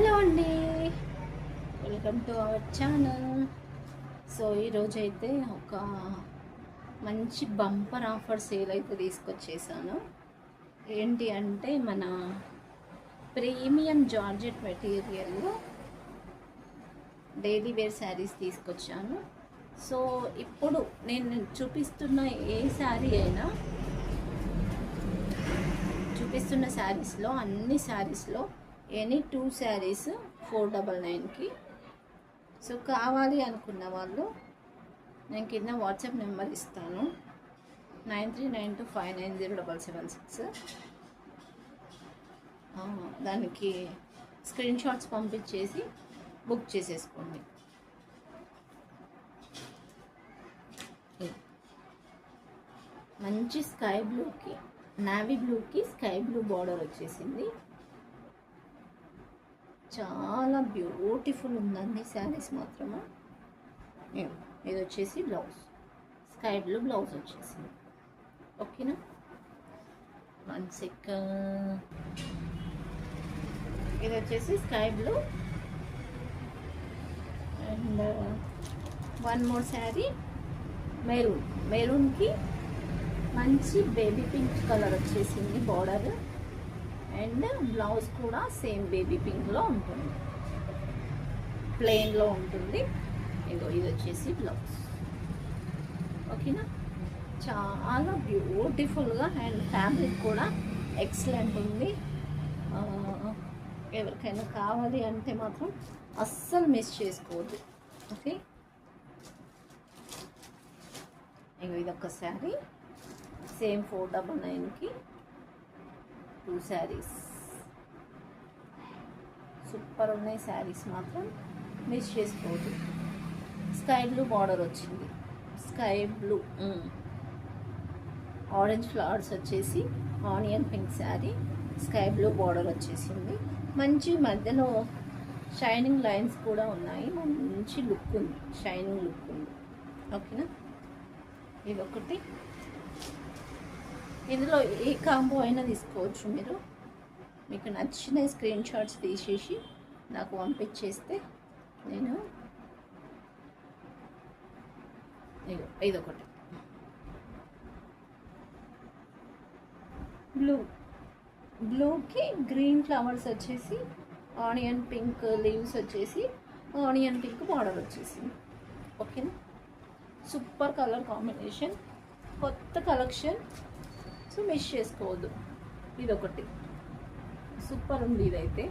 Hello అండి, welcome to our channel. So ఈరోజైతే ఒక మంచి బంపర్ ఆఫర్ సేల్ అయితే తీసుకొచ్చేసాను. ఏంటి అంటే మన ప్రీమియం జార్జెట్ మెటీరియల్లో డైలీ వేర్ శారీస్ తీసుకొచ్చాను. సో ఇప్పుడు నేను చూపిస్తున్న ఏ శారీ అయినా చూపిస్తున్న శారీస్లో అన్ని శారీస్లో ఎనీ 2 శారీస్ 499కి. సో కావాలి అనుకున్న వాళ్ళు నేను కింద వాట్సాప్ నెంబర్ ఇస్తాను, 9392590776. దానికి స్క్రీన్ షాట్స్ పంపించేసి బుక్ చేసేసుకోండి. మంచి స్కై బ్లూకి నావీ బ్లూకి స్కై బ్లూ బార్డర్ వచ్చేసింది. చాలా బ్యూటిఫుల్ ఉందండి శారీస్ మాత్రమే. ఇది వచ్చేసి బ్లౌజ్, స్కై బ్లూ బ్లౌజ్ వచ్చేసింది. ఓకేనా, 1 సెకండ్. ఇది వచ్చేసి sky blue and 1 more sari మెరూన్కి మంచి బేబీ పింక్ కలర్ వచ్చేసింది బార్డర్. అండ్ బ్లౌజ్ కూడా సేమ్ బేబీ పింక్లో ఉంటుంది, ప్లెయిన్లో ఉంటుంది. ఇది వచ్చేసి బ్లౌజ్. ఓకేనా, చాలా బ్యూటిఫుల్గా అండ్ ఫ్యాబ్రిక్ కూడా ఎక్సలెంట్ ఉంది. ఎవరికైనా కావాలి అంటే మాత్రం అస్సలు మిస్ చేసుకోవద్దు. ఓకే, ఇదొక శారీ సేమ్ 499కి 2 శారీస్. సూపర్ ఉన్నాయి శారీస్, మాత్రం మిస్ చేసుకోవద్దు. స్కై బ్లూ బార్డర్ వచ్చింది, స్కై బ్లూ ఆరెంజ్ ఫ్లవర్స్ వచ్చేసి onion pink sari, sky blue border వచ్చేసింది. మంచి మధ్యలో షైనింగ్ లైన్స్ కూడా ఉన్నాయి, మంచి లుక్ ఉంది, షైనింగ్ లుక్ ఉంది. ఓకేనా, ఇదొకటి. ఇందులో ఏ కాంబో అయినా తీసుకోవచ్చు మీరు. మీకు నచ్చిన స్క్రీన్ షాట్స్ తీసేసి నాకు పంపించేస్తే నేను ఇదొకటి బ్లూకి గ్రీన్ ఫ్లవర్స్ వచ్చేసి ఆనియన్ పింక్ లీవ్స్ వచ్చేసి ఆనియన్ పింక్ బార్డర్ వచ్చేసింది. ఓకేనా, సూపర్ కలర్ కాంబినేషన్, కొత్త కలెక్షన్. సో మిస్ చేసుకోవద్దు. ఇదొకటి సూపర్ ఉంది ఇదైతే.